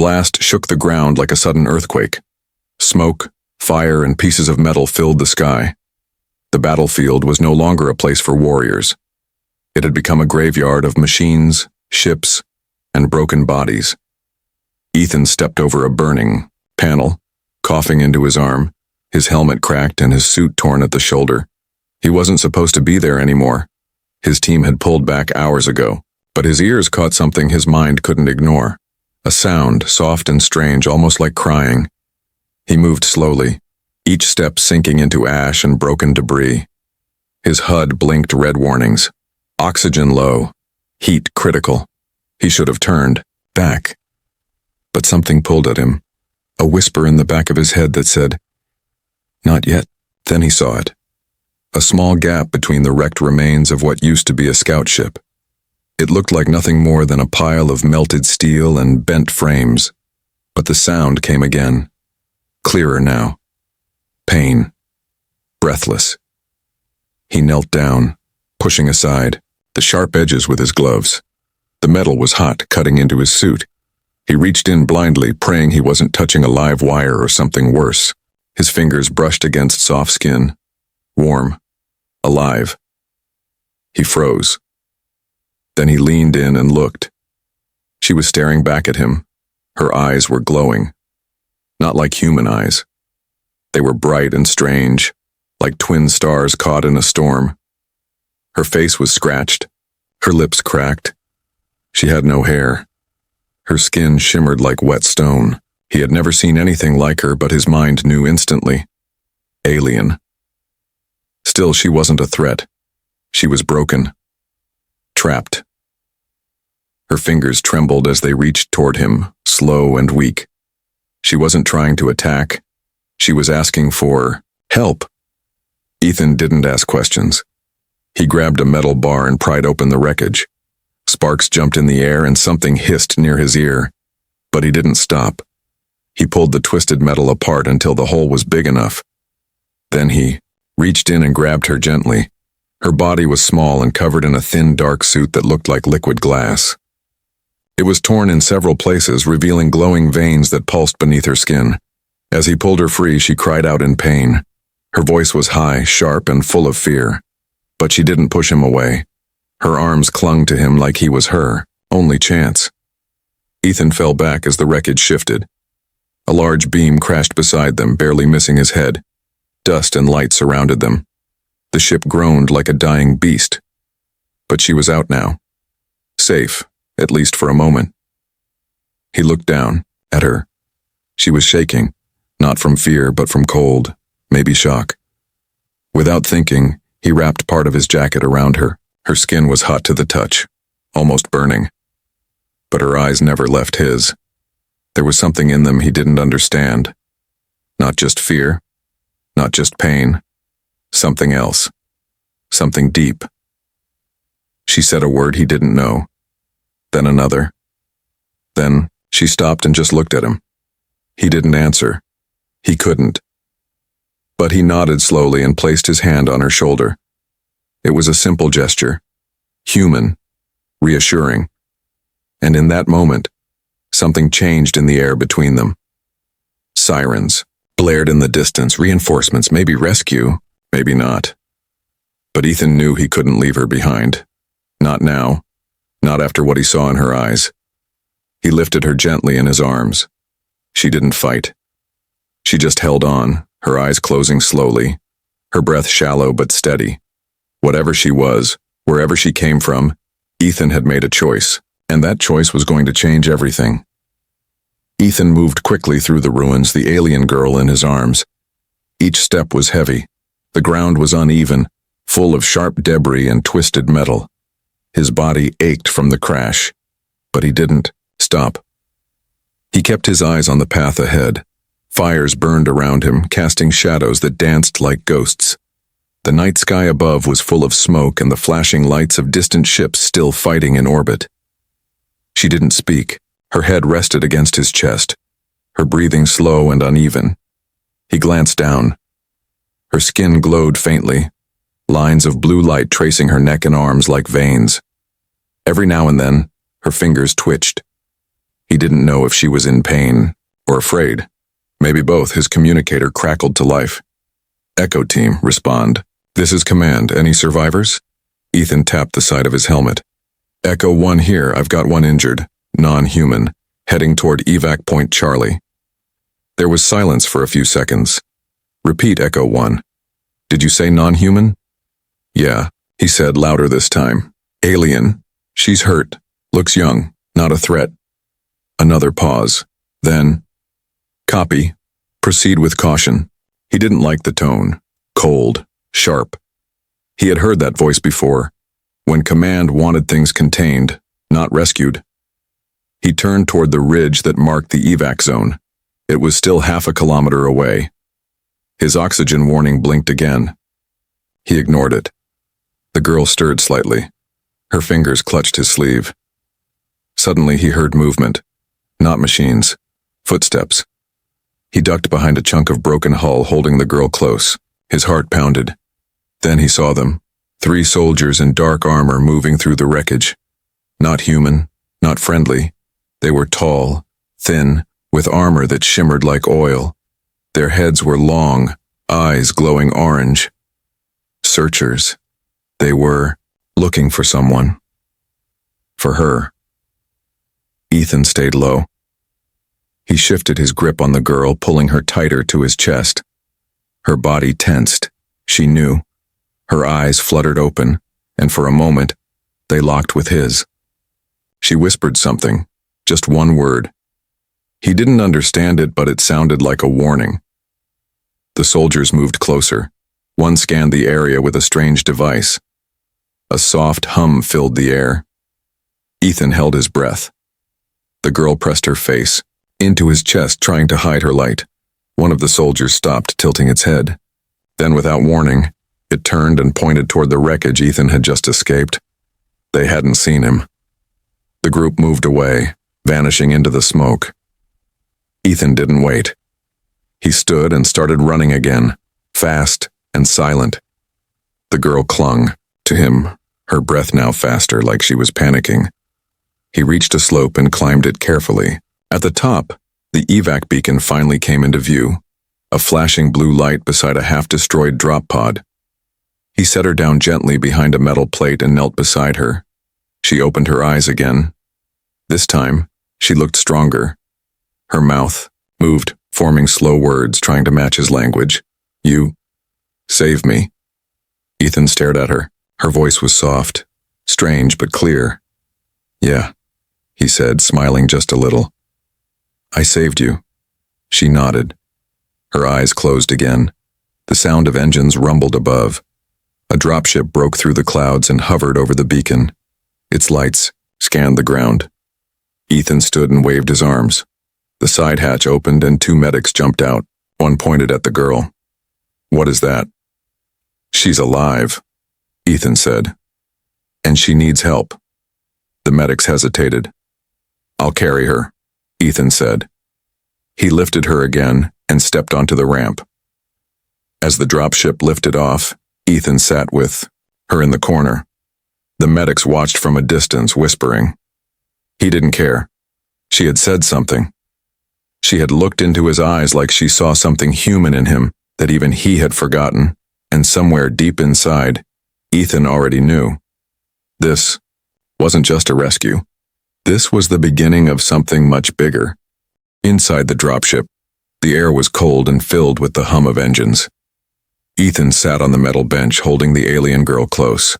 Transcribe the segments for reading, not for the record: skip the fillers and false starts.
blast shook the ground like a sudden earthquake. Smoke, fire, and pieces of metal filled the sky. The battlefield was no longer a place for warriors. It had become a graveyard of machines, ships, and broken bodies. Ethan stepped over a burning panel, coughing into his arm, his helmet cracked and his suit torn at the shoulder. He wasn't supposed to be there anymore. His team had pulled back hours ago, but his ears caught something his mind couldn't ignore. A sound, soft and strange, almost like crying. He moved slowly, each step sinking into ash and broken debris. His HUD blinked red warnings. Oxygen low. Heat critical. He should have turned back. But something pulled at him. A whisper in the back of his head that said, "Not yet." Then he saw it. A small gap between the wrecked remains of what used to be a scout ship. It looked like nothing more than a pile of melted steel and bent frames. But the sound came again. Clearer now. Pain. Breathless. He knelt down, pushing aside the sharp edges with his gloves. The metal was hot, cutting into his suit. He reached in blindly, praying he wasn't touching a live wire or something worse. His fingers brushed against soft skin. Warm. Alive. He froze. Then he leaned in and looked. She was staring back at him. Her eyes were glowing. Not like human eyes. They were bright and strange, like twin stars caught in a storm. Her face was scratched, her lips cracked. She had no hair. Her skin shimmered like wet stone. He had never seen anything like her, but his mind knew instantly. Alien. Still, she wasn't a threat. She was broken. Trapped. Her fingers trembled as they reached toward him, slow and weak. She wasn't trying to attack. She was asking for help. Ethan didn't ask questions. He grabbed a metal bar and pried open the wreckage. Sparks jumped in the air and something hissed near his ear. But he didn't stop. He pulled the twisted metal apart until the hole was big enough. Then he reached in and grabbed her gently. Her body was small and covered in a thin, dark suit that looked like liquid glass. It was torn in several places, revealing glowing veins that pulsed beneath her skin. As he pulled her free, she cried out in pain. Her voice was high, sharp, and full of fear. But she didn't push him away. Her arms clung to him like he was her only chance. Ethan fell back as the wreckage shifted. A large beam crashed beside them, barely missing his head. Dust and light surrounded them. The ship groaned like a dying beast. But she was out now. Safe, at least for a moment. He looked down at her. She was shaking, not from fear but from cold, maybe shock. Without thinking, he wrapped part of his jacket around her. Her skin was hot to the touch, almost burning. But her eyes never left his. There was something in them he didn't understand. Not just fear, not just pain. Something else. Something deep. She said a word he didn't know. Then another. Then she stopped and just looked at him. He didn't answer. He couldn't. But he nodded slowly and placed his hand on her shoulder. It was a simple gesture. Human. Reassuring. And in that moment, something changed in the air between them. Sirens blared in the distance, reinforcements, maybe rescue, maybe not. But Ethan knew he couldn't leave her behind. Not now. Not after what he saw in her eyes. He lifted her gently in his arms. She didn't fight. She just held on, her eyes closing slowly, her breath shallow but steady. Whatever she was, wherever she came from, Ethan had made a choice, and that choice was going to change everything. Ethan moved quickly through the ruins, the alien girl in his arms. Each step was heavy. The ground was uneven, full of sharp debris and twisted metal. His body ached from the crash, but he didn't stop. He kept his eyes on the path ahead. Fires burned around him, casting shadows that danced like ghosts. The night sky above was full of smoke and the flashing lights of distant ships still fighting in orbit. She didn't speak. Her head rested against his chest, her breathing slow and uneven. He glanced down. Her skin glowed faintly, lines of blue light tracing her neck and arms like veins. Every now and then, her fingers twitched. He didn't know if she was in pain or afraid. Maybe both. His communicator crackled to life. Echo team, respond. This is command. Any survivors? Ethan tapped the side of his helmet. Echo 1 here. I've got one injured, non-human, heading toward evac point Charlie. There was silence for a few seconds. Repeat, Echo 1. Did you say non-human? Yeah, he said louder this time. Alien. She's hurt. Looks young. Not a threat. Another pause. Then, copy. Proceed with caution. He didn't like the tone. Cold. Sharp. He had heard that voice before, when command wanted things contained, not rescued. He turned toward the ridge that marked the evac zone. It was still half a kilometer away. His oxygen warning blinked again. He ignored it. The girl stirred slightly. Her fingers clutched his sleeve. Suddenly he heard movement. Not machines. Footsteps. He ducked behind a chunk of broken hull, holding the girl close. His heart pounded. Then he saw them. 3 soldiers in dark armor moving through the wreckage. Not human, not friendly. They were tall, thin, with armor that shimmered like oil. Their heads were long, eyes glowing orange. Searchers. They were looking for someone. For her. Ethan stayed low. He shifted his grip on the girl, pulling her tighter to his chest. Her body tensed. She knew. Her eyes fluttered open, and for a moment, they locked with his. She whispered something, just one word. He didn't understand it, but it sounded like a warning. The soldiers moved closer. One scanned the area with a strange device. A soft hum filled the air. Ethan held his breath. The girl pressed her face into his chest, trying to hide her light. One of the soldiers stopped, tilting its head. Then, without warning, it turned and pointed toward the wreckage Ethan had just escaped. They hadn't seen him. The group moved away, vanishing into the smoke. Ethan didn't wait. He stood and started running again, fast and silent. The girl clung to him, her breath now faster, like she was panicking. He reached a slope and climbed it carefully. At the top, the evac beacon finally came into view, a flashing blue light beside a half-destroyed drop pod. He set her down gently behind a metal plate and knelt beside her. She opened her eyes again. This time, she looked stronger. Her mouth moved, forming slow words, trying to match his language. You save me. Ethan stared at her. Her voice was soft, strange but clear. Yeah, he said, smiling just a little. I saved you. She nodded. Her eyes closed again. The sound of engines rumbled above. A dropship broke through the clouds and hovered over the beacon. Its lights scanned the ground. Ethan stood and waved his arms. The side hatch opened and 2 medics jumped out. One pointed at the girl. What is that? She's alive, Ethan said. And she needs help. The medics hesitated. I'll carry her, Ethan said. He lifted her again and stepped onto the ramp. As the dropship lifted off, Ethan sat with her in the corner. The medics watched from a distance, whispering. He didn't care. She had said something. She had looked into his eyes like she saw something human in him that even he had forgotten, and somewhere deep inside, Ethan already knew. This wasn't just a rescue. This was the beginning of something much bigger. Inside the dropship, the air was cold and filled with the hum of engines. Ethan sat on the metal bench, holding the alien girl close.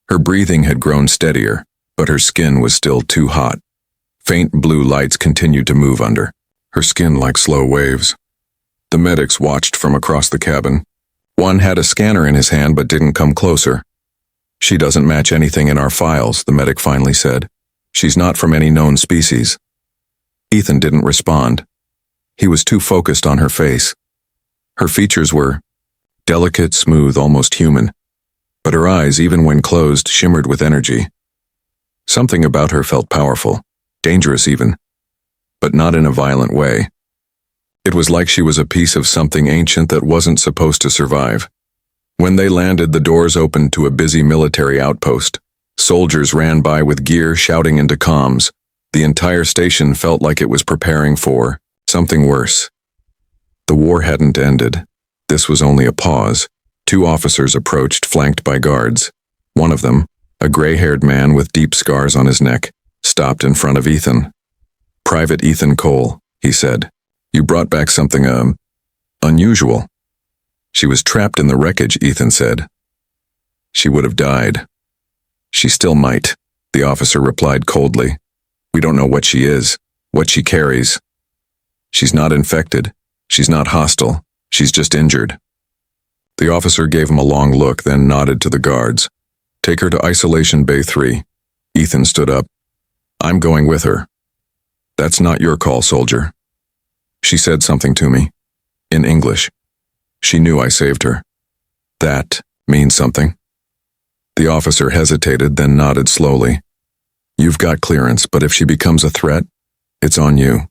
Her breathing had grown steadier, but her skin was still too hot. Faint blue lights continued to move under her skin like slow waves. The medics watched from across the cabin. One had a scanner in his hand but didn't come closer. She doesn't match anything in our files, the medic finally said. She's not from any known species. Ethan didn't respond. He was too focused on her face. Her features were delicate, smooth, almost human, but her eyes, even when closed, shimmered with energy. Something about her felt powerful, dangerous even, but not in a violent way. It was like she was a piece of something ancient that wasn't supposed to survive. When they landed, the doors opened to a busy military outpost. Soldiers ran by with gear, shouting into comms. The entire station felt like it was preparing for something worse. The war hadn't ended. This was only a pause. Two officers approached, flanked by guards. One of them, a gray-haired man with deep scars on his neck, stopped in front of Ethan. "Private Ethan Cole," he said. "You brought back something, unusual." "She was trapped in the wreckage," Ethan said. "She would have died." "She still might," the officer replied coldly. "We don't know what she is, what she carries. She's not infected. She's not hostile. She's just injured." The officer gave him a long look, then nodded to the guards. "Take her to Isolation Bay 3. Ethan stood up. "I'm going with her." "That's not your call, soldier." "She said something to me. In English. She knew I saved her." "That means something." The officer hesitated, then nodded slowly. "You've got clearance, but if she becomes a threat, it's on you."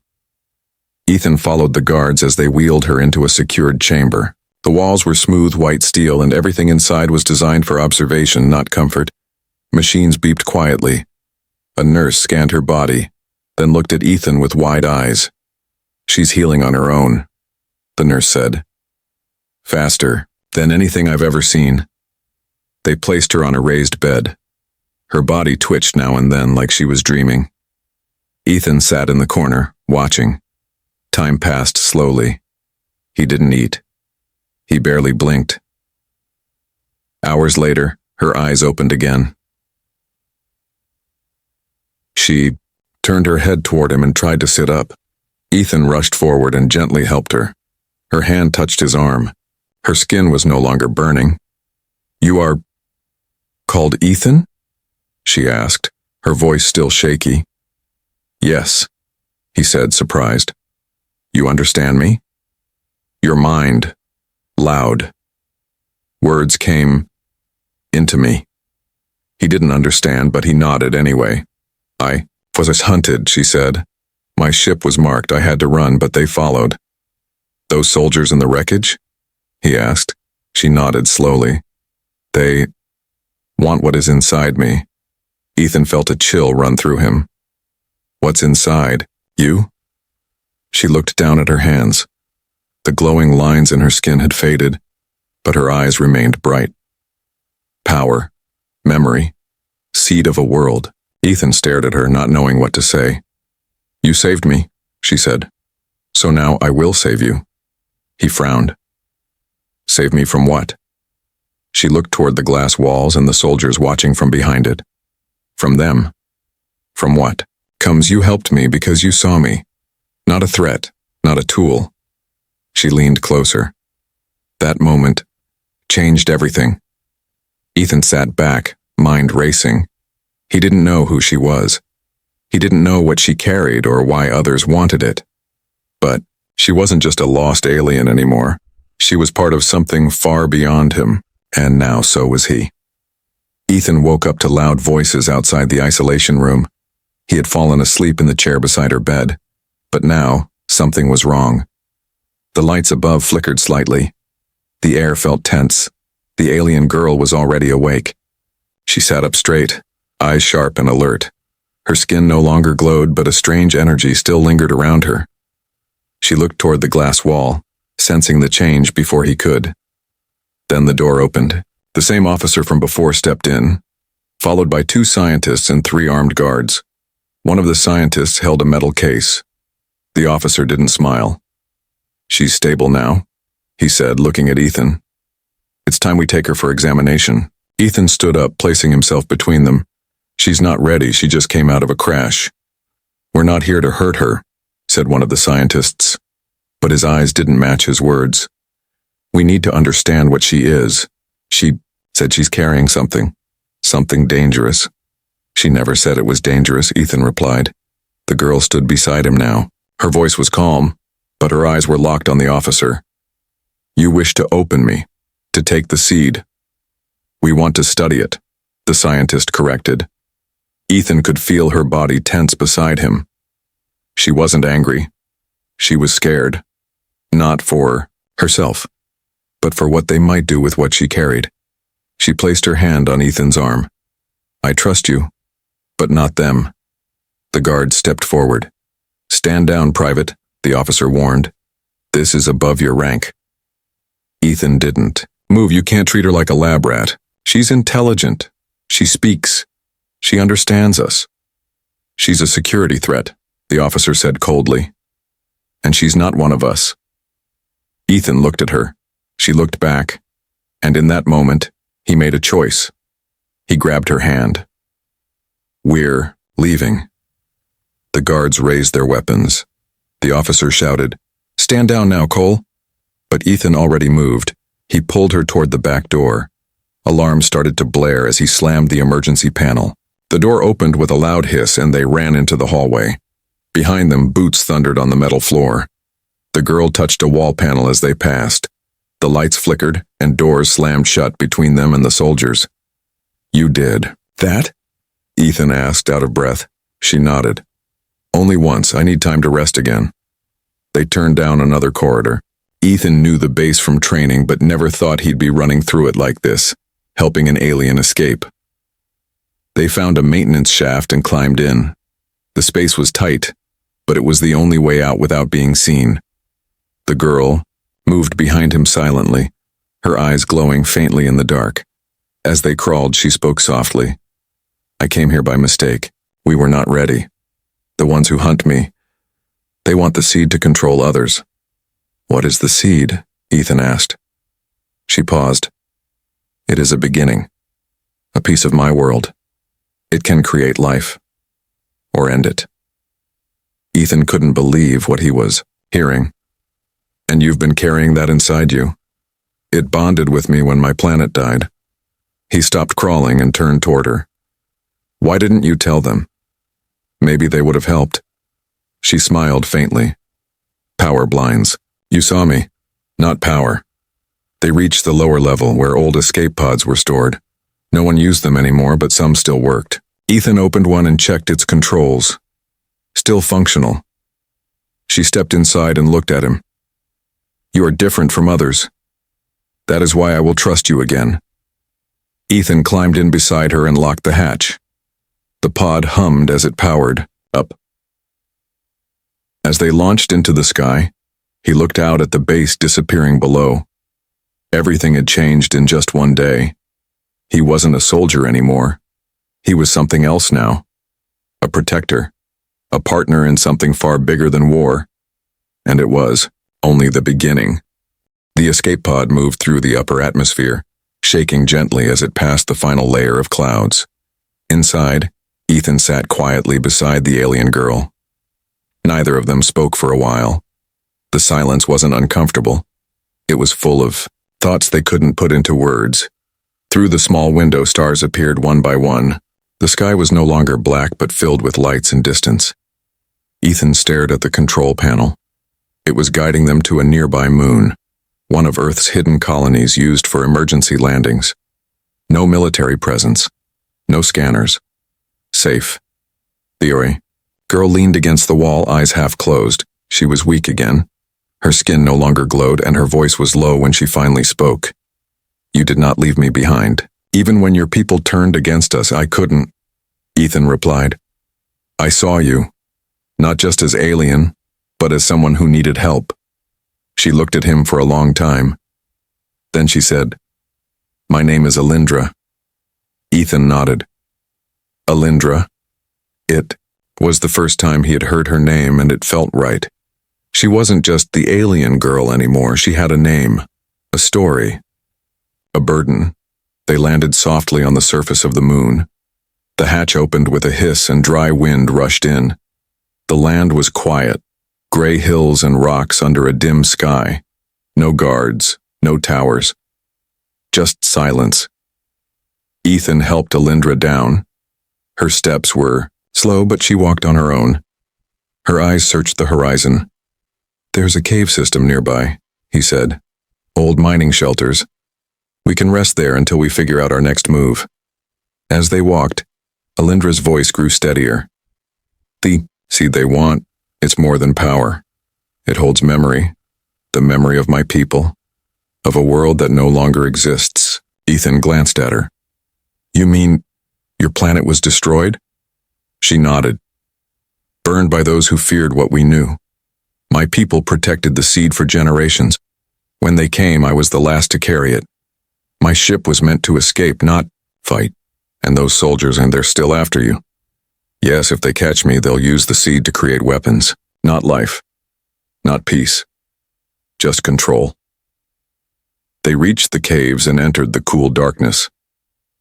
Ethan followed the guards as they wheeled her into a secured chamber. The walls were smooth white steel, and everything inside was designed for observation, not comfort. Machines beeped quietly. A nurse scanned her body, then looked at Ethan with wide eyes. "She's healing on her own," the nurse said. "Faster than anything I've ever seen." They placed her on a raised bed. Her body twitched now and then like she was dreaming. Ethan sat in the corner, watching. Time passed slowly. He didn't eat. He barely blinked. Hours later, her eyes opened again. She turned her head toward him and tried to sit up. Ethan rushed forward and gently helped her. Her hand touched his arm. Her skin was no longer burning. "You are called Ethan?" she asked, her voice still shaky. "Yes," he said, surprised. "You understand me?" "Your mind. Loud." Words came into me. He didn't understand, but he nodded anyway. "I was hunted," she said. "My ship was marked. I had to run, but they followed." "Those soldiers in the wreckage?" he asked. She nodded slowly. "They want what is inside me." Ethan felt a chill run through him. "What's inside? You?" She looked down at her hands. The glowing lines in her skin had faded, but her eyes remained bright. "Power, memory, seed of a world." Ethan stared at her, not knowing what to say. "You saved me," she said. "So now I will save you." He frowned. "Save me from what?" She looked toward the glass walls and the soldiers watching from behind it. "From them." "From what?" "Comes, you helped me because you saw me. Not a threat, not a tool." She leaned closer. That moment changed everything. Ethan sat back, mind racing. He didn't know who she was. He didn't know what she carried or why others wanted it. But she wasn't just a lost alien anymore. She was part of something far beyond him, and now so was he. Ethan woke up to loud voices outside the isolation room. He had fallen asleep in the chair beside her bed, but now something was wrong. The lights above flickered slightly. The air felt tense. The alien girl was already awake. She sat up straight, eyes sharp and alert. Her skin no longer glowed, but a strange energy still lingered around her. She looked toward the glass wall, sensing the change before he could. Then the door opened. The same officer from before stepped in, followed by 2 scientists and 3 armed guards. One of the scientists held a metal case. The officer didn't smile. "She's stable now," he said, looking at Ethan. "It's time we take her for examination." Ethan stood up, placing himself between them. "She's not ready. She just came out of a crash." "We're not here to hurt her," said one of the scientists. But his eyes didn't match his words. "We need to understand what she is. She said she's carrying something. Something dangerous." "She never said it was dangerous," Ethan replied. The girl stood beside him now. Her voice was calm, but her eyes were locked on the officer. "You wish to open me, to take the seed." "We want to study it," the scientist corrected. Ethan could feel her body tense beside him. She wasn't angry. She was scared. Not for herself, but for what they might do with what she carried. She placed her hand on Ethan's arm. "I trust you, but not them." The guard stepped forward. "Stand down, Private," the officer warned. "This is above your rank." Ethan didn't move. "You can't treat her like a lab rat. She's intelligent. She speaks. She understands us." "She's a security threat," the officer said coldly. "And she's not one of us." Ethan looked at her. She looked back. And in that moment, he made a choice. He grabbed her hand. "We're leaving." The guards raised their weapons. The officer shouted, "Stand down now, Cole." But Ethan already moved. He pulled her toward the back door. Alarms started to blare as he slammed the emergency panel. The door opened with a loud hiss and they ran into the hallway. Behind them, boots thundered on the metal floor. The girl touched a wall panel as they passed. The lights flickered and doors slammed shut between them and the soldiers. "You did that?" Ethan asked, out of breath. She nodded. "Only once. I need time to rest again." They turned down another corridor. Ethan knew the base from training but never thought he'd be running through it like this, helping an alien escape. They found a maintenance shaft and climbed in. The space was tight, but it was the only way out without being seen. The girl moved behind him silently, her eyes glowing faintly in the dark. As they crawled, she spoke softly. "I came here by mistake. We were not ready. The ones who hunt me, they want the seed to control others." "What is the seed?" Ethan asked. She paused. "It is a beginning. A piece of my world. It can create life. Or end it." Ethan couldn't believe what he was hearing. "And you've been carrying that inside you. It bonded with me when my planet died." He stopped crawling and turned toward her. "Why didn't you tell them? Maybe they would have helped." She smiled faintly. "Power blinds. You saw me. Not power." They reached the lower level where old escape pods were stored. No one used them anymore, but some still worked. Ethan opened one and checked its controls. Still functional. She stepped inside and looked at him. "You are different from others. That is why I will trust you again." Ethan climbed in beside her and locked the hatch. The pod hummed as it powered up. As they launched into the sky, he looked out at the base disappearing below. Everything had changed in just one day. He wasn't a soldier anymore. He was something else now. A protector. A partner in something far bigger than war. And it was only the beginning. The escape pod moved through the upper atmosphere, shaking gently as it passed the final layer of clouds. Inside, Ethan sat quietly beside the alien girl. Neither of them spoke for a while. The silence wasn't uncomfortable. It was full of thoughts they couldn't put into words. Through the small window, stars appeared one by one. The sky was no longer black but filled with lights and distance. Ethan stared at the control panel. It was guiding them to a nearby moon, one of Earth's hidden colonies used for emergency landings. No military presence. No scanners. Safe. The girl leaned against the wall, eyes half closed. She was weak again. Her skin no longer glowed and her voice was low when she finally spoke. "You did not leave me behind. Even when your people turned against us, I couldn't." Ethan replied. "I saw you. Not just as alien, but as someone who needed help." She looked at him for a long time. Then she said, "My name is Alindra." Ethan nodded. Alindra. It was the first time he had heard her name and it felt right. She wasn't just the alien girl anymore. She had a name, a story, a burden. They landed softly on the surface of the moon. The hatch opened with a hiss and dry wind rushed in. The land was quiet, gray hills and rocks under a dim sky. No guards, no towers. Just silence. Ethan helped Alindra down. Her steps were slow, but she walked on her own. Her eyes searched the horizon. "There's a cave system nearby," he said. "Old mining shelters. We can rest there until we figure out our next move." As they walked, Alindra's voice grew steadier. "The seed they want, it's more than power. It holds memory, the memory of my people, of a world that no longer exists." Ethan glanced at her. "You mean your planet was destroyed?" She nodded. burned by those who feared what we knew. My people protected the seed for generations. When they came, I was the last to carry it. My ship was meant to escape, not fight. And those soldiers, and they're still after you. Yes, if they catch me, they'll use the seed to create weapons. Not life. Not peace. Just control. They reached the caves and entered the cool darkness.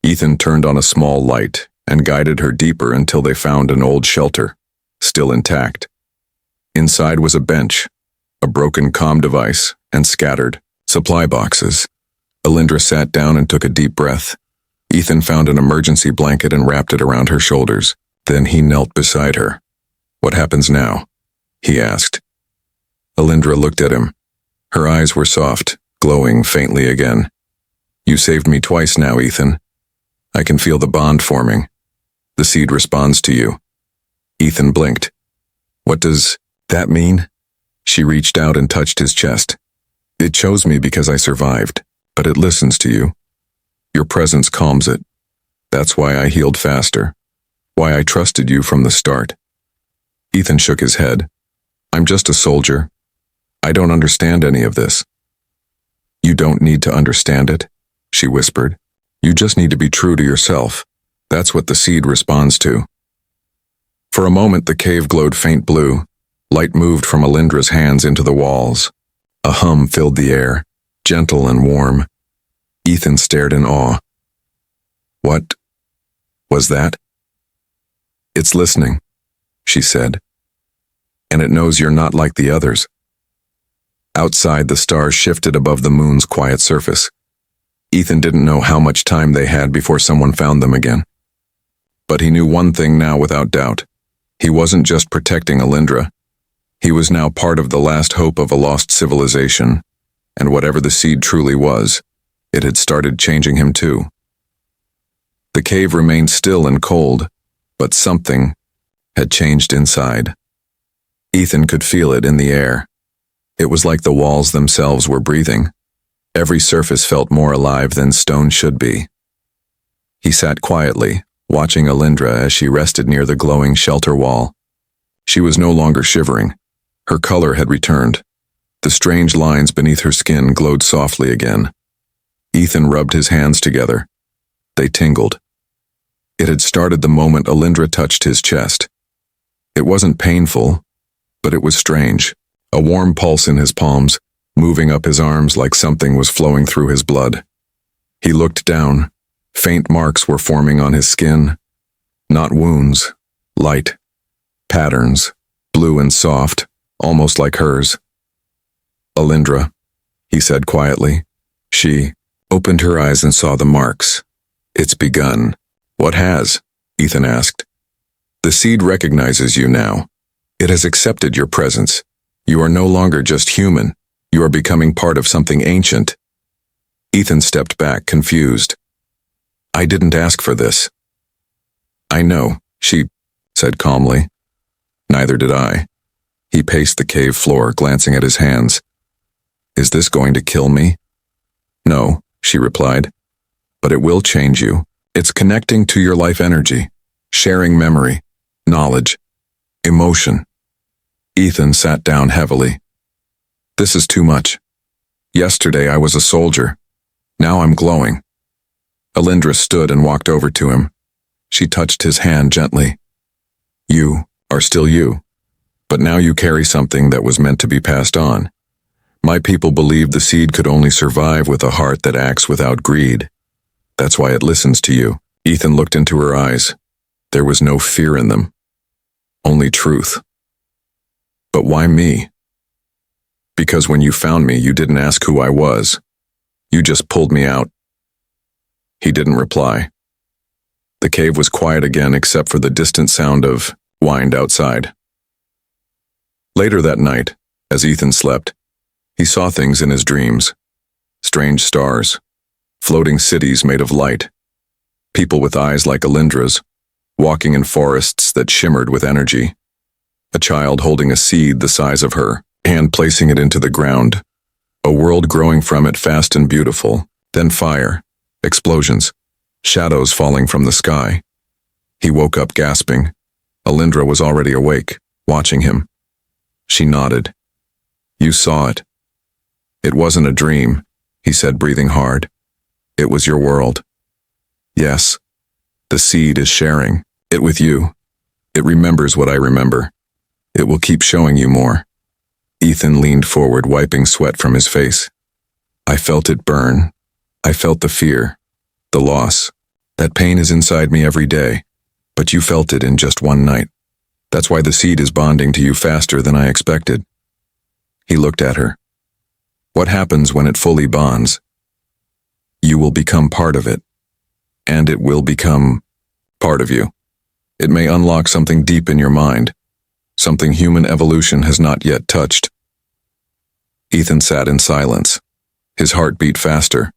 Ethan turned on a small light and guided her deeper until they found an old shelter, still intact. Inside was a bench, a broken comm device, and scattered supply boxes. Alindra sat down and took a deep breath. Ethan found an emergency blanket and wrapped it around her shoulders. Then he knelt beside her. "What happens now?" he asked. Alindra looked at him. Her eyes were soft, glowing faintly again. "You saved me twice now, Ethan. I can feel the bond forming. The seed responds to you." Ethan blinked. "What does that mean?" She reached out and touched his chest. "It chose me because I survived, but it listens to you. Your presence calms it. That's why I healed faster. Why I trusted you from the start." Ethan shook his head. "I'm just a soldier. I don't understand any of this." "You don't need to understand it," she whispered. "You just need to be true to yourself. That's what the seed responds to." For a moment the cave glowed faint blue. Light moved from Alindra's hands into the walls. A hum filled the air, gentle and warm. Ethan stared in awe. "What was that?" "It's listening," she said. "And it knows you're not like the others." Outside, the stars shifted above the moon's quiet surface. Ethan didn't know how much time they had before someone found them again. But he knew one thing now without doubt. He wasn't just protecting Alindra. He was now part of the last hope of a lost civilization, and whatever the seed truly was, it had started changing him too. The cave remained still and cold, but something had changed inside. Ethan could feel it in the air. It was like the walls themselves were breathing. Every surface felt more alive than stone should be. He sat quietly, watching Alindra as she rested near the glowing shelter wall. She was no longer shivering. Her color had returned. The strange lines beneath her skin glowed softly again. Ethan rubbed his hands together. They tingled. It had started the moment Alindra touched his chest. It wasn't painful, but it was strange. A warm pulse in his palms, moving up his arms like something was flowing through his blood. He looked down. Faint marks were forming on his skin. Not wounds, light. Patterns, blue and soft, almost like hers. "Alindra," he said quietly. She opened her eyes and saw the marks. "It's begun." "What has?" Ethan asked. "The seed recognizes you now. It has accepted your presence. You are no longer just human. You are becoming part of something ancient." Ethan stepped back, confused. "I didn't ask for this." "I know," she said calmly. "Neither did I." He paced the cave floor, glancing at his hands. "Is this going to kill me?" "No," she replied. "But it will change you. It's connecting to your life energy, sharing memory, knowledge, emotion." Ethan sat down heavily. "This is too much. Yesterday I was a soldier. Now I'm glowing." Alindra stood and walked over to him. She touched his hand gently. "You are still you, but now you carry something that was meant to be passed on. My people believed the seed could only survive with a heart that acts without greed. That's why it listens to you." Ethan looked into her eyes. There was no fear in them, only truth. "But why me?" "Because when you found me, you didn't ask who I was. You just pulled me out." He didn't reply. The cave was quiet again except for the distant sound of wind outside. Later that night, as Ethan slept, he saw things in his dreams. Strange stars, floating cities made of light, people with eyes like Alindra's, walking in forests that shimmered with energy. A child holding a seed the size of her, and placing it into the ground. A world growing from it fast and beautiful, then fire, explosions, shadows falling from the sky. He woke up gasping. Alindra was already awake. watching him. She nodded. You saw it. It wasn't a dream, he said, breathing hard. It was your world. Yes. The seed is sharing it with you. It remembers what I remember. It will keep showing you more. Ethan leaned forward, wiping sweat from his face. I felt it burn. I felt the fear, the loss. That pain is inside me every day, but you felt it in just one night. That's why the seed is bonding to you faster than I expected. He looked at her. What happens when it fully bonds? You will become part of it, and it will become part of you. It may unlock something deep in your mind, something human evolution has not yet touched. Ethan sat in silence. His heart beat faster.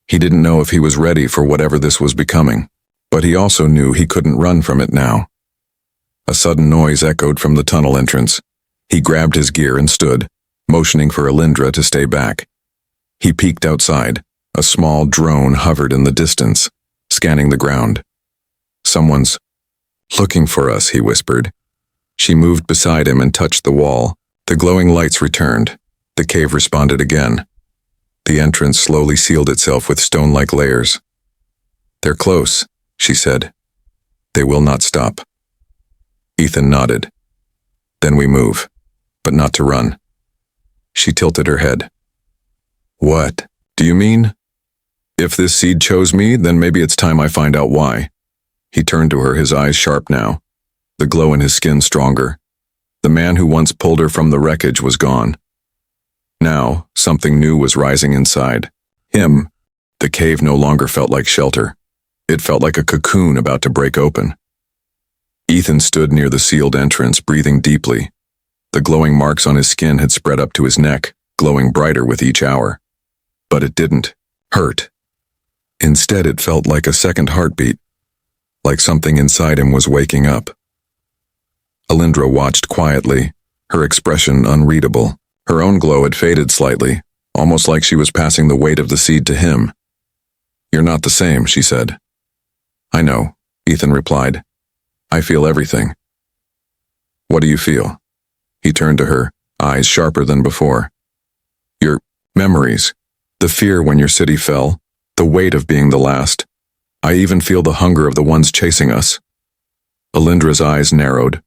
He didn't know if he was ready for whatever this was becoming, but he also knew he couldn't run from it now. A sudden noise echoed from the tunnel entrance. He grabbed his gear and stood, motioning for Alindra to stay back. He peeked outside. A small drone hovered in the distance, scanning the ground. Someone's looking for us, he whispered. She moved beside him and touched the wall. The glowing lights returned. The cave responded again. The entrance slowly sealed itself with stone-like layers. They're close, she said. They will not stop. Ethan nodded. Then we move, but not to run. She tilted her head. What do you mean? If this seed chose me, then maybe it's time I find out why. He turned to her, his eyes sharp now, the glow in his skin stronger. The man who once pulled her from the wreckage was gone. Now, something new was rising inside. Him. The cave no longer felt like shelter. It felt like a cocoon about to break open. Ethan stood near the sealed entrance, breathing deeply. The glowing marks on his skin had spread up to his neck, glowing brighter with each hour. But it didn't hurt. Instead, it felt like a second heartbeat, like something inside him was waking up. Alindra watched quietly, her expression unreadable. Her own glow had faded slightly, almost like she was passing the weight of the seed to him. You're not the same, she said. I know, Ethan replied. I feel everything. What do you feel? He turned to her, eyes sharper than before. Your memories, the fear when your city fell, the weight of being the last. I even feel the hunger of the ones chasing us. Alindra's eyes narrowed.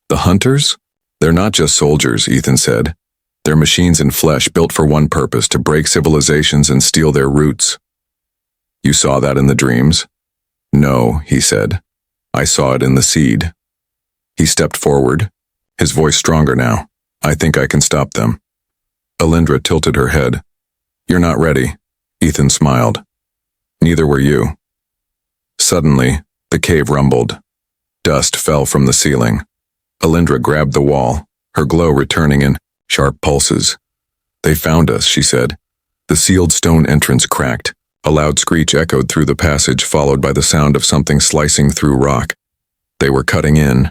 The hunters? They're not just soldiers, Ethan said. They're machines in flesh built for one purpose, to break civilizations and steal their roots. You saw that in the dreams? No, he said. I saw it in the seed. He stepped forward, his voice stronger now. I think I can stop them. Alindra tilted her head. You're not ready, Ethan smiled. Neither were you. Suddenly, the cave rumbled. Dust fell from the ceiling. Alindra grabbed the wall, her glow returning in sharp pulses. They found us, she said. The sealed stone entrance cracked. A loud screech echoed through the passage, followed by the sound of something slicing through rock. They were cutting in.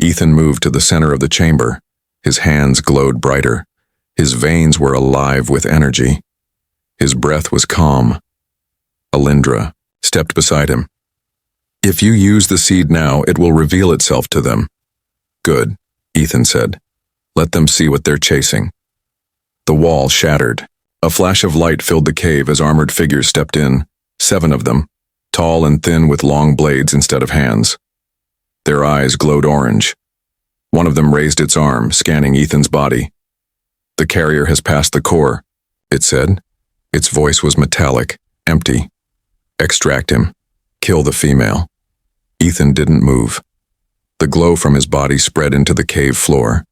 Ethan moved to the center of the chamber. His hands glowed brighter. His veins were alive with energy. His breath was calm. Alindra stepped beside him. If you use the seed now, it will reveal itself to them. Good, Ethan said. Let them see what they're chasing. The wall shattered. A flash of light filled the cave as armored figures stepped in, 7 of them, tall and thin with long blades instead of hands. Their eyes glowed orange. One of them raised its arm, scanning Ethan's body. The carrier has passed the core, it said. Its voice was metallic, empty. Extract him. Kill the female. Ethan didn't move. The glow from his body spread into the cave floor.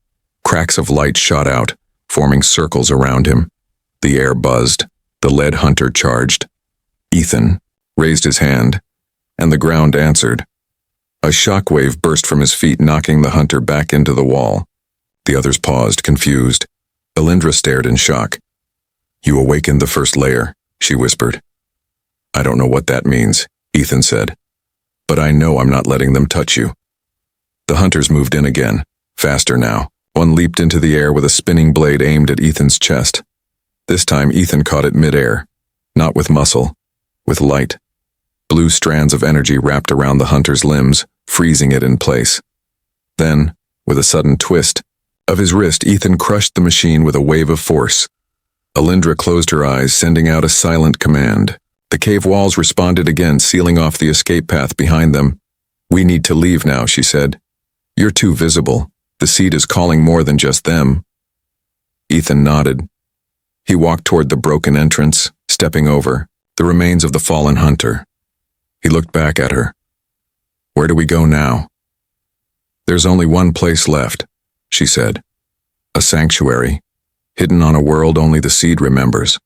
Cracks of light shot out, forming circles around him. The air buzzed. The lead hunter charged. Ethan raised his hand, and the ground answered. A shockwave burst from his feet, knocking the hunter back into the wall. The others paused, confused. Alindra stared in shock. You awakened the first layer, she whispered. I don't know what that means, Ethan said. But I know I'm not letting them touch you. The hunters moved in again, faster now. One leaped into the air with a spinning blade aimed at Ethan's chest. This time Ethan caught it midair, not with muscle, with light. Blue strands of energy wrapped around the hunter's limbs, freezing it in place. Then, With a sudden twist of his wrist, Ethan crushed the machine with a wave of force. Alindra closed her eyes, sending out a silent command. The cave walls responded again, sealing off the escape path behind them. "We need to leave now," she said. "You're too visible. The seed is calling more than just them." Ethan nodded. He walked toward the broken entrance, stepping over the remains of the fallen hunter. He looked back at her. "Where do we go now?" "There's only one place left," she said. "A sanctuary, hidden on a world only the seed remembers.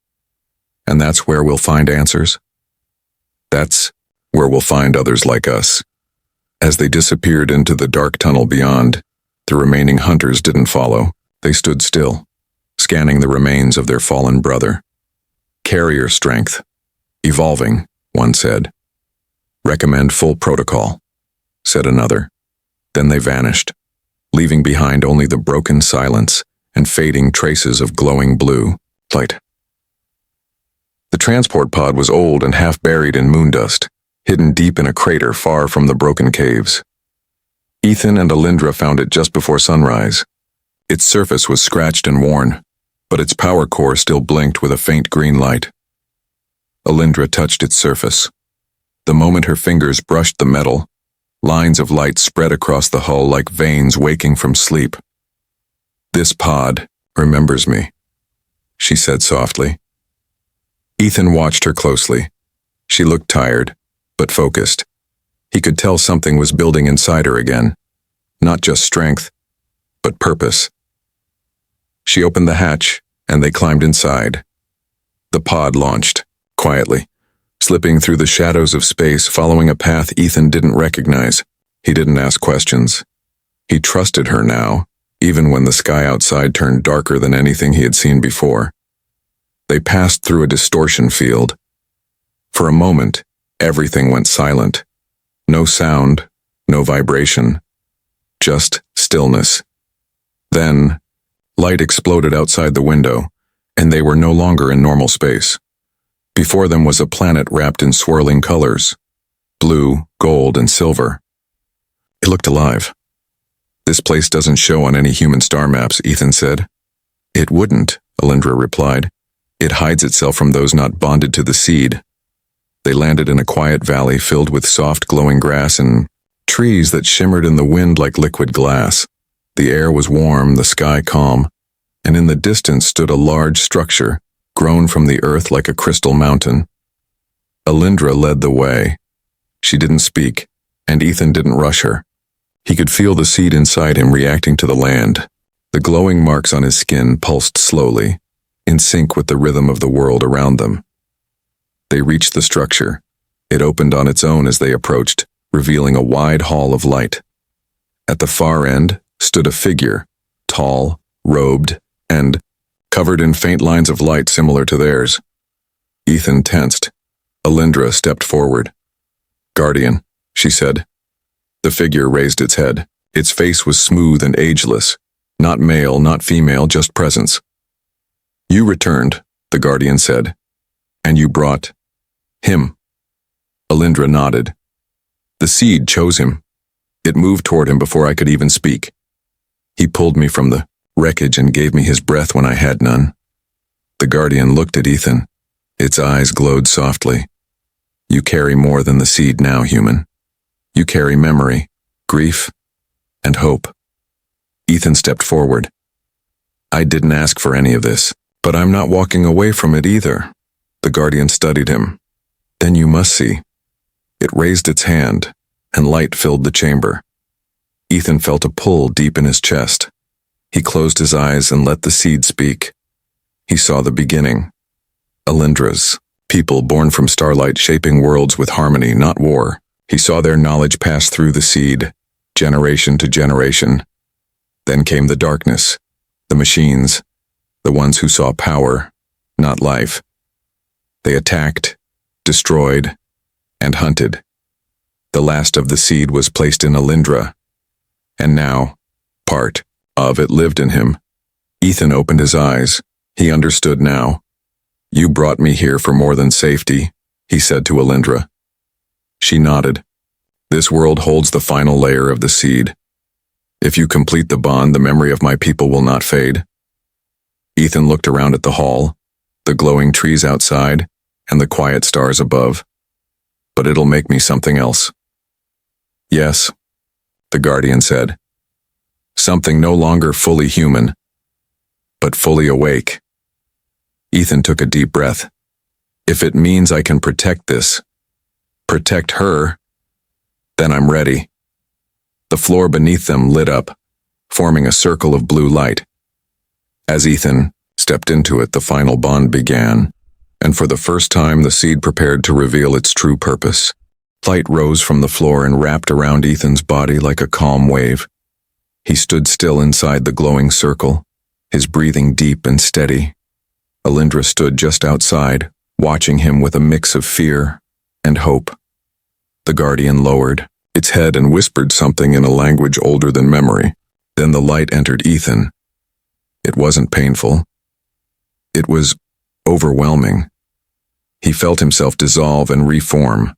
And that's where we'll find answers. That's where we'll find others like us." As they disappeared into the dark tunnel beyond, the remaining hunters didn't follow. They stood still, scanning the remains of their fallen brother. "Carrier strength. Evolving," one said. "Recommend full protocol," said another. Then they vanished, leaving behind only the broken silence and fading traces of glowing blue light. The transport pod was old and half buried in moondust, hidden deep in a crater far from the broken caves. Ethan and Alindra found it just before sunrise. Its surface was scratched and worn, but its power core still blinked with a faint green light. Alindra touched its surface. The moment her fingers brushed the metal, lines of light spread across the hull like veins waking from sleep. "This pod remembers me," she said softly. Ethan watched her closely. She looked tired, but focused. He could tell something was building inside her again. Not just strength, but purpose. She opened the hatch, and they climbed inside. The pod launched, quietly, slipping through the shadows of space, following a path Ethan didn't recognize. He didn't ask questions. He trusted her now, even when the sky outside turned darker than anything he had seen before. They passed through a distortion field. For a moment, everything went silent. No sound, no vibration, just stillness. Then, light exploded outside the window, and they were no longer in normal space. Before them was a planet wrapped in swirling colors, blue, gold, and silver. It looked alive. "This place doesn't show on any human star maps," Ethan said. "It wouldn't," Alindra replied. "It hides itself from those not bonded to the seed." They landed in a quiet valley filled with soft glowing grass and trees that shimmered in the wind like liquid glass. The air was warm, the sky calm, and in the distance stood a large structure, grown from the earth like a crystal mountain. Alindra led the way. She didn't speak, and Ethan didn't rush her. He could feel the seed inside him reacting to the land. The glowing marks on his skin pulsed slowly, in sync with the rhythm of the world around them. They reached the structure. It opened on its own as they approached, revealing a wide hall of light. At the far end stood a figure, tall, robed, and covered in faint lines of light similar to theirs. Ethan tensed. Alindra stepped forward. "Guardian," she said. The figure raised its head. Its face was smooth and ageless. Not male, not female, just presence. "You returned," the Guardian said. "And you brought him." Alindra nodded. "The seed chose him. It moved toward him before I could even speak. He pulled me from the wreckage and gave me his breath when I had none." The Guardian looked at Ethan. Its eyes glowed softly. "You carry more than the seed now, human. You carry memory, grief, and hope." Ethan stepped forward. "I didn't ask for any of this, but I'm not walking away from it either." The Guardian studied him. "Then you must see." It raised its hand, and light filled the chamber. Ethan felt a pull deep in his chest. He closed his eyes and let the seed speak. He saw the beginning. Alindra's, people born from starlight shaping worlds with harmony, not war. He saw their knowledge pass through the seed, generation to generation. Then came the darkness, the machines, the ones who saw power, not life. They attacked, destroyed, and hunted. The last of the seed was placed in Alindra, and now, part of it lived in him. Ethan opened his eyes. He understood now. "You brought me here for more than safety," he said to Alindra. She nodded. "This world holds the final layer of the seed. If you complete the bond, the memory of my people will not fade. Ethan looked around at the hall, the glowing trees outside, and the quiet stars above. But it'll make me something else. Yes, the Guardian said. Something no longer fully human, but fully awake. Ethan took a deep breath. If it means I can protect this, protect her, then I'm ready. The floor beneath them lit up, forming a circle of blue light. As Ethan stepped into it, the final bond began, and for the first time the seed prepared to reveal its true purpose. Light rose from the floor and wrapped around Ethan's body like a calm wave. He stood still inside the glowing circle, his breathing deep and steady. Alindra stood just outside, watching him with a mix of fear and hope. The Guardian lowered its head and whispered something in a language older than memory. Then the light entered Ethan. It wasn't painful. It was overwhelming. He felt himself dissolve and reform.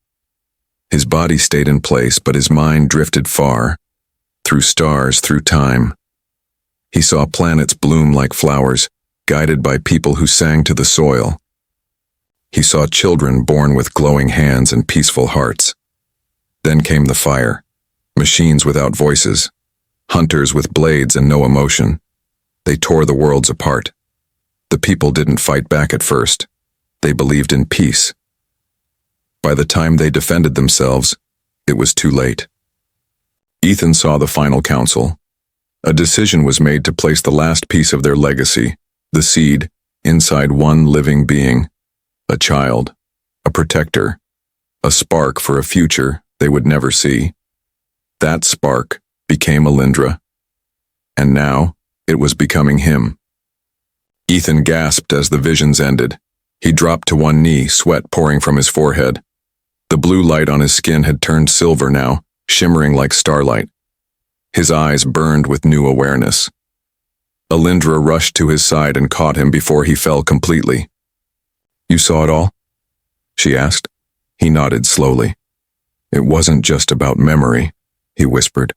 His body stayed in place, but his mind drifted far, through stars, through time. He saw planets bloom like flowers, guided by people who sang to the soil. He saw children born with glowing hands and peaceful hearts. Then came the fire, machines without voices, hunters with blades and no emotion. They tore the worlds apart. The people didn't fight back at first. They believed in peace. By the time they defended themselves, it was too late. Ethan saw the final council. A decision was made to place the last piece of their legacy, the seed, inside one living being, a child, a protector, a spark for a future they would never see. That spark became Alindra, and now it was becoming him. Ethan gasped as the visions ended. He dropped to one knee, sweat pouring from his forehead. The blue light on his skin had turned silver now, shimmering like starlight. His eyes burned with new awareness. Alindra rushed to his side and caught him before he fell completely. "You saw it all?" she asked. He nodded slowly. "It wasn't just about memory," he whispered.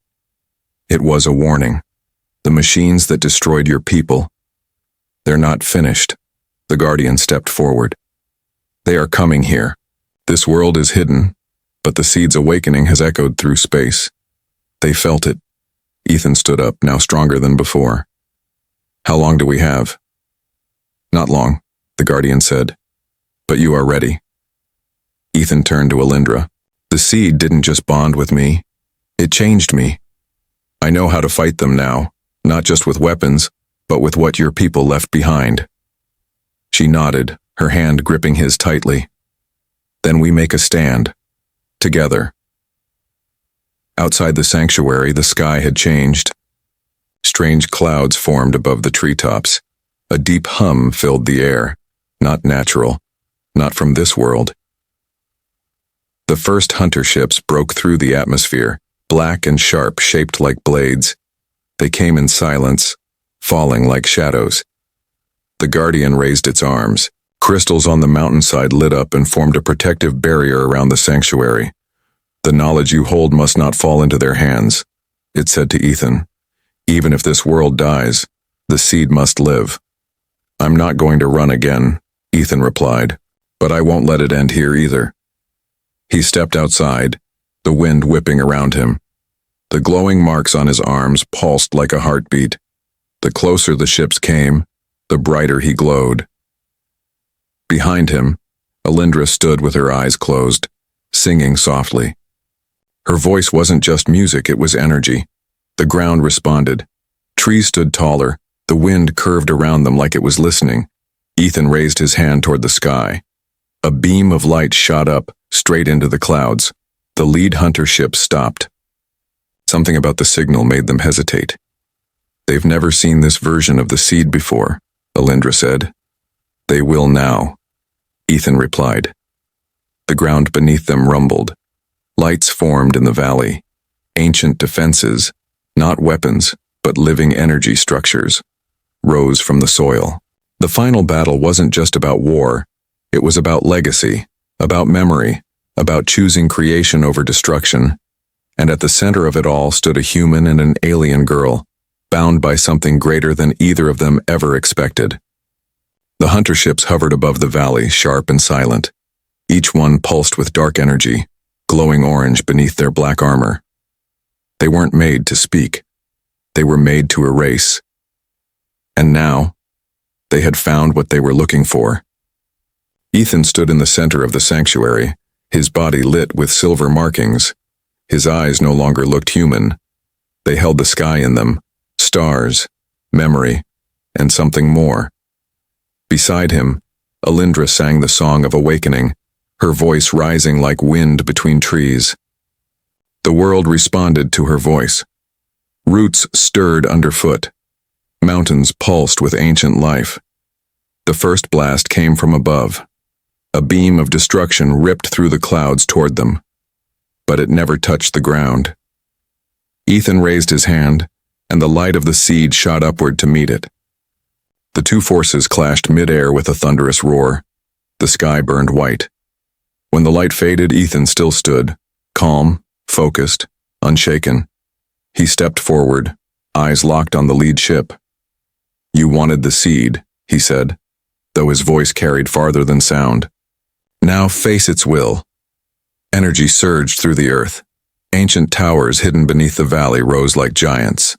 "It was a warning. The machines that destroyed your people, they're not finished." The Guardian stepped forward. "They are coming here. This world is hidden, but the seed's awakening has echoed through space." They felt it. Ethan stood up, now stronger than before. "How long do we have?" "Not long," the Guardian said. "But you are ready." Ethan turned to Alindra. "The seed didn't just bond with me. It changed me. I know how to fight them now, not just with weapons, but with what your people left behind." She nodded, her hand gripping his tightly. "Then we make a stand. Together." Outside the sanctuary, the sky had changed. Strange clouds formed above the treetops. A deep hum filled the air. Not natural. Not from this world. The first hunter ships broke through the atmosphere, black and sharp, shaped like blades. They came in silence, falling like shadows. The Guardian raised its arms. Crystals on the mountainside lit up and formed a protective barrier around the sanctuary. "The knowledge you hold must not fall into their hands," it said to Ethan. "Even if this world dies, the seed must live." "I'm not going to run again," Ethan replied, "but I won't let it end here either." He stepped outside, the wind whipping around him. The glowing marks on his arms pulsed like a heartbeat. The closer the ships came, the brighter he glowed. Behind him, Alindra stood with her eyes closed, singing softly. Her voice wasn't just music, it was energy. The ground responded. Trees stood taller, the wind curved around them like it was listening. Ethan raised his hand toward the sky. A beam of light shot up, straight into the clouds. The lead hunter ship stopped. Something about the signal made them hesitate. "They've never seen this version of the seed before," Alindra said. "They will now," Ethan replied. The ground beneath them rumbled. Lights formed in the valley. Ancient defenses, not weapons, but living energy structures, rose from the soil. The final battle wasn't just about war. It was about legacy, about memory, about choosing creation over destruction. and at the center of it all stood a human and an alien girl, bound by something greater than either of them ever expected. The hunter ships hovered above the valley, sharp and silent. Each one pulsed with dark energy, glowing orange beneath their black armor. They weren't made to speak. They were made to erase. And now, they had found what they were looking for. Ethan stood in the center of the sanctuary, his body lit with silver markings. His eyes no longer looked human. They held the sky in them, stars, memory, and something more. Beside him, Alindra sang the song of awakening, her voice rising like wind between trees. The world responded to her voice. Roots stirred underfoot. Mountains pulsed with ancient life. The first blast came from above. A beam of destruction ripped through the clouds toward them. But it never touched the ground. Ethan raised his hand, and the light of the seed shot upward to meet it. The two forces clashed mid-air with a thunderous roar. The sky burned white. When the light faded, Ethan still stood, calm, focused, unshaken. He stepped forward, eyes locked on the lead ship. "You wanted the seed," he said, though his voice carried farther than sound. "Now face its will." Energy surged through the earth. Ancient towers hidden beneath the valley rose like giants.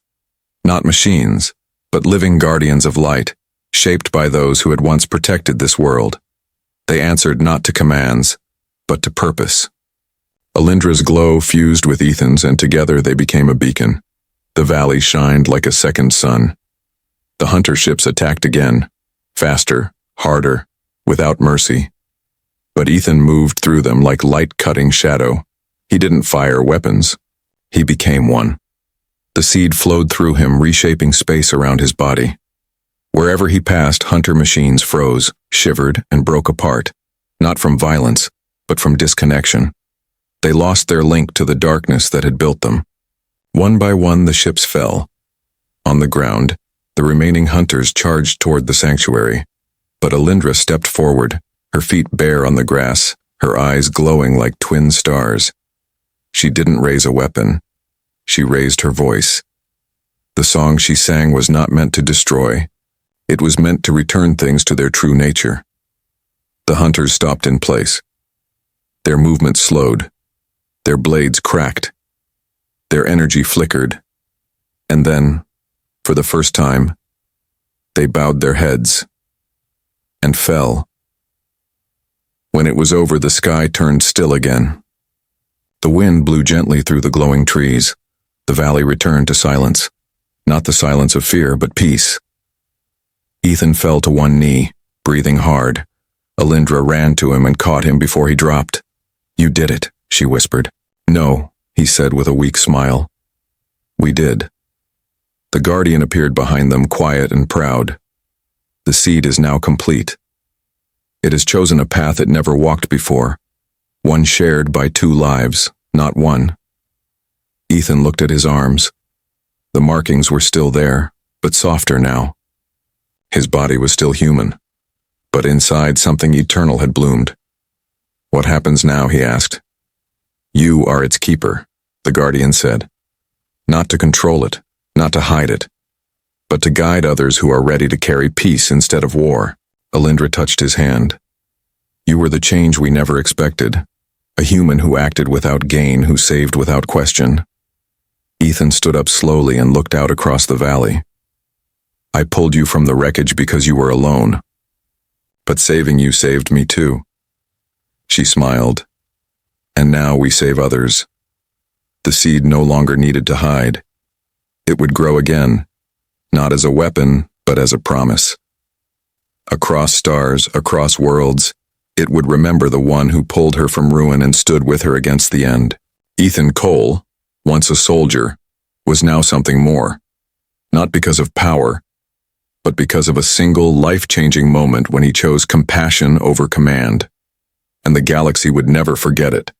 Not machines, but living guardians of light, shaped by those who had once protected this world. They answered not to commands, but to purpose. Alindra's glow fused with Ethan's, and together they became a beacon. The valley shined like a second sun. The hunter ships attacked again, faster, harder, without mercy. But Ethan moved through them like light-cutting shadow. He didn't fire weapons. He became one. The seed flowed through him, reshaping space around his body. Wherever he passed, hunter machines froze, shivered, and broke apart, not from violence, but from disconnection. They lost their link to the darkness that had built them. One by one, the ships fell. On the ground, the remaining hunters charged toward the sanctuary, but Alindra stepped forward, her feet bare on the grass, her eyes glowing like twin stars. She didn't raise a weapon. She raised her voice. The song she sang was not meant to destroy. It was meant to return things to their true nature. The hunters stopped in place. Their movement slowed. Their blades cracked. Their energy flickered. And then, for the first time, they bowed their heads and fell. When it was over, the sky turned still again. The wind blew gently through the glowing trees. The valley returned to silence. Not the silence of fear, but peace. Ethan fell to one knee, breathing hard. Alindra ran to him and caught him before he dropped. "You did it," she whispered. "No," he said with a weak smile. "We did." The guardian appeared behind them, quiet and proud. "The seed is now complete. It has chosen a path it never walked before, one shared by two lives, not one." Ethan looked at his arms. The markings were still there, but softer now. His body was still human, but inside something eternal had bloomed. "What happens now?" he asked. "You are its keeper," the guardian said. "Not to control it, not to hide it, but to guide others who are ready to carry peace instead of war." Alindra touched his hand. "You were the change we never expected, a human who acted without gain, who saved without question." Ethan stood up slowly and looked out across the valley. "I pulled you from the wreckage because you were alone. But saving you saved me too." She smiled. "And now we save others." The seed no longer needed to hide. It would grow again, not as a weapon, but as a promise. Across stars, across worlds, it would remember the one who pulled her from ruin and stood with her against the end. Ethan Cole, once a soldier, was now something more. Not because of power, but because of a single life-changing moment when he chose compassion over command. And the galaxy would never forget it.